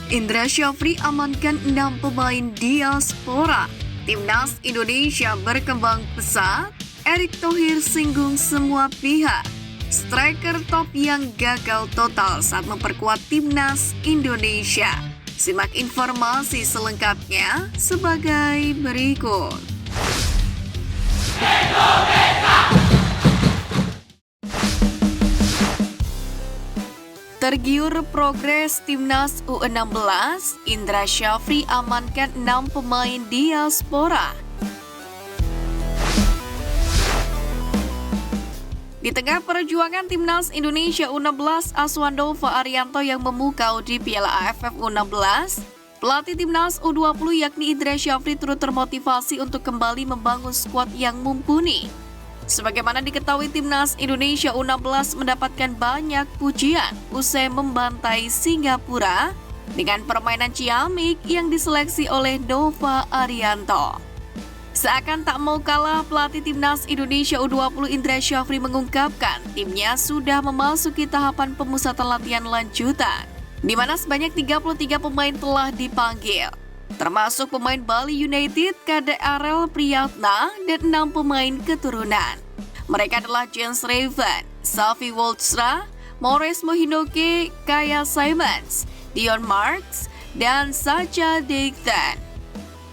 Indra Syafri amankan 6 pemain diaspora. Timnas Indonesia berkembang pesat. Erick Thohir singgung semua pihak. Striker top yang gagal total saat memperkuat Timnas Indonesia. Simak informasi selengkapnya sebagai berikut. Tergiur progres Timnas U16, Indra Syafri amankan 6 pemain diaspora. Di tengah perjuangan Timnas Indonesia U16 Aswandova Arianto yang memukau di Piala AFF U16, pelatih Timnas U20 yakni Indra Syafri turut termotivasi untuk kembali membangun skuad yang mumpuni. Sebagaimana diketahui, Timnas Indonesia U16 mendapatkan banyak pujian usai membantai Singapura dengan permainan ciamik yang diseleksi oleh Nova Arianto. Seakan tak mau kalah, pelatih Timnas Indonesia U20 Indra Syafri mengungkapkan timnya sudah memasuki tahapan pemusatan latihan lanjutan, di mana sebanyak 33 pemain telah dipanggil, termasuk pemain Bali United, Kade Arel Priyatna, dan 6 pemain keturunan. Mereka adalah Jens Raven, Safi Woldstra, Maurice Mohinoke, Kaya Simons, Dion Marks, dan Sacha Dikten.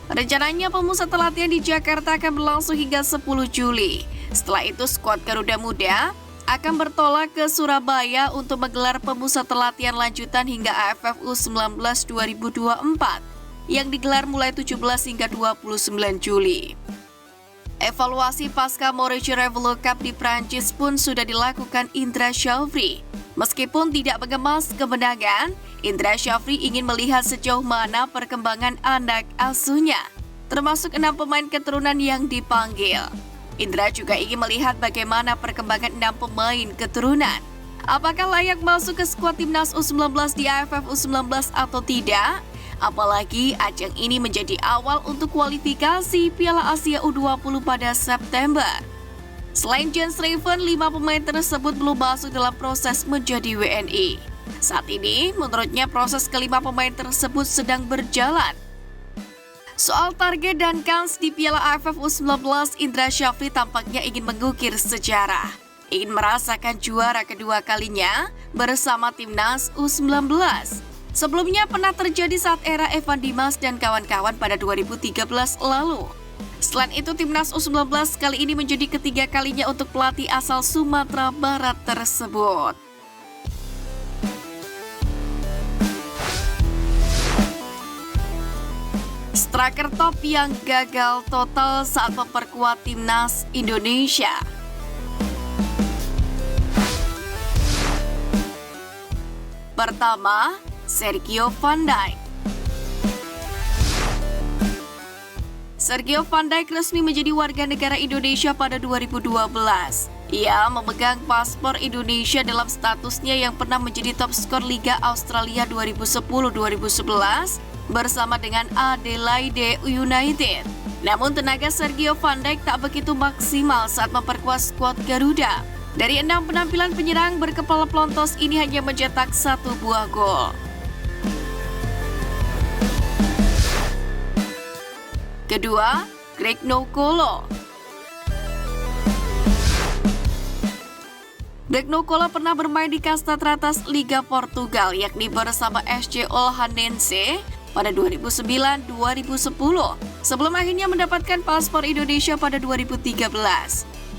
Rencananya pemusatan latihan di Jakarta akan berlangsung hingga 10 Juli. Setelah itu skuad Garuda Muda akan bertolak ke Surabaya untuk menggelar pemusatan latihan lanjutan hingga AFF U19 2024 yang digelar mulai 17 hingga 29 Juli. Evaluasi pasca Mauricio Revelo Cup di Prancis pun sudah dilakukan Indra Syafri. Meskipun tidak mengemas kemenangan, Indra Syafri ingin melihat sejauh mana perkembangan anak asuhnya, termasuk 6 pemain keturunan yang dipanggil. Indra juga ingin melihat bagaimana perkembangan 6 pemain keturunan. Apakah layak masuk ke skuad Timnas U19 di AFF U19 atau tidak? Apalagi ajang ini menjadi awal untuk kualifikasi Piala Asia U20 pada September. Selain Jens Raven, 5 pemain tersebut belum masuk dalam proses menjadi WNI. Saat ini, menurutnya proses kelima pemain tersebut sedang berjalan. Soal target dan kans di Piala AFF U19, Indra Syafri tampaknya ingin mengukir sejarah. Ingin merasakan juara kedua kalinya bersama Timnas U19. Sebelumnya pernah terjadi saat era Evan Dimas dan kawan-kawan pada 2013 lalu. Selain itu, Timnas U19 kali ini menjadi ketiga kalinya untuk pelatih asal Sumatera Barat tersebut. Striker top yang gagal total saat memperkuat Timnas Indonesia. Pertama, Sergio Van Dijk. Sergio Van Dijk resmi menjadi warga negara Indonesia pada 2012. Ia memegang paspor Indonesia dalam statusnya yang pernah menjadi top skor Liga Australia 2010-2011 bersama dengan Adelaide United. Namun tenaga Sergio Van Dijk tak begitu maksimal saat memperkuat skuad Garuda. Dari 6 penampilan penyerang berkepala pelontos ini hanya mencetak 1 buah gol. Kedua, Greg Nokolo. Greg Nokolo pernah bermain di kasta teratas Liga Portugal, yakni bersama SC Olhanense pada 2009-2010, sebelum akhirnya mendapatkan paspor Indonesia pada 2013.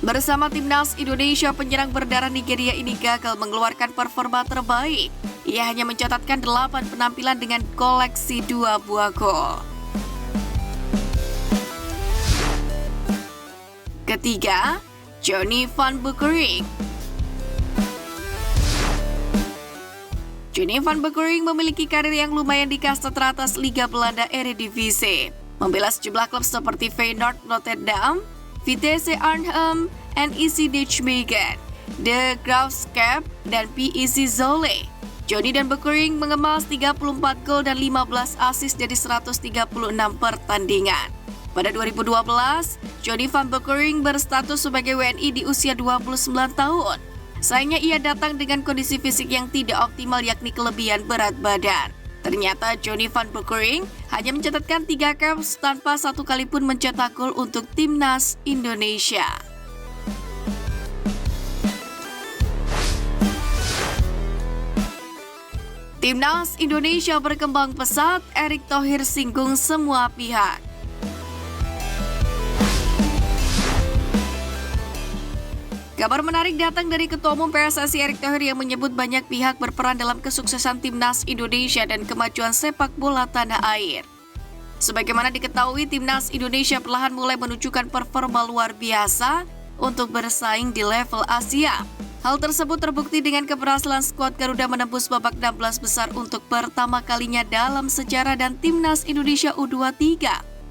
Bersama Timnas Indonesia, penyerang berdarah Nigeria ini gagal mengeluarkan performa terbaik. Ia hanya mencatatkan 8 penampilan dengan koleksi 2 buah gol. Ketiga, Johnny van Beukering. Johnny van Beukering memiliki karir yang lumayan di kasta teratas Liga Belanda Eredivisie. Membela sejumlah klub seperti Feyenoord Rotterdam, Vitesse Arnhem, NEC Nijmegen, De Graafschap, dan PEC Zwolle. Johnny dan Beukering mengemas 34 gol dan 15 assist dari 136 pertandingan. Pada 2012, Johnny van Beukering berstatus sebagai WNI di usia 29 tahun. Sayangnya ia datang dengan kondisi fisik yang tidak optimal yakni kelebihan berat badan. Ternyata Johnny van Beukering hanya mencatatkan 3 caps tanpa satu kali pun mencetak gol untuk timnas Indonesia. Timnas Indonesia berkembang pesat, Erick Thohir singgung semua pihak. Kabar menarik datang dari Ketua Umum PSSI Erick Thohir yang menyebut banyak pihak berperan dalam kesuksesan Timnas Indonesia dan kemajuan sepak bola tanah air. Sebagaimana diketahui, Timnas Indonesia perlahan mulai menunjukkan performa luar biasa untuk bersaing di level Asia. Hal tersebut terbukti dengan keberhasilan skuad Garuda menembus babak 16 besar untuk pertama kalinya dalam sejarah dan Timnas Indonesia U23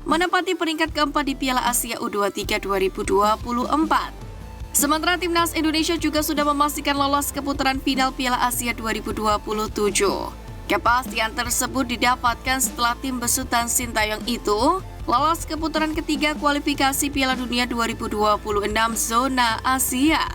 menempati peringkat keempat di Piala Asia U23 2024. Sementara Timnas Indonesia juga sudah memastikan lolos ke putaran final Piala Asia 2027. Kepastian tersebut didapatkan setelah tim besutan Sintayong itu lolos ke putaran ketiga kualifikasi Piala Dunia 2026 zona Asia.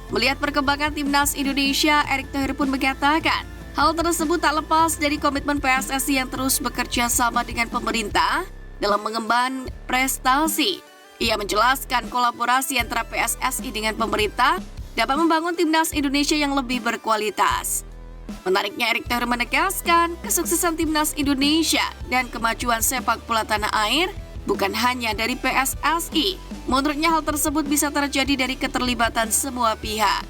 Melihat perkembangan Timnas Indonesia, Erick Thohir pun mengatakan, hal tersebut tak lepas dari komitmen PSSI yang terus bekerja sama dengan pemerintah dalam mengemban prestasi. Ia menjelaskan kolaborasi antara PSSI dengan pemerintah dapat membangun Timnas Indonesia yang lebih berkualitas. Menariknya, Erick Thohir menegaskan kesuksesan Timnas Indonesia dan kemajuan sepak bola tanah air bukan hanya dari PSSI. Menurutnya hal tersebut bisa terjadi dari keterlibatan semua pihak.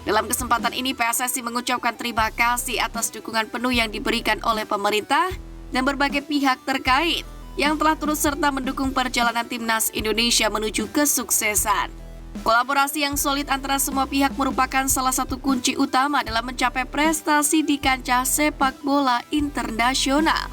Dalam kesempatan ini, PSSI mengucapkan terima kasih atas dukungan penuh yang diberikan oleh pemerintah dan berbagai pihak terkait yang telah turut serta mendukung perjalanan Timnas Indonesia menuju kesuksesan. Kolaborasi yang solid antara semua pihak merupakan salah satu kunci utama dalam mencapai prestasi di kancah sepak bola internasional.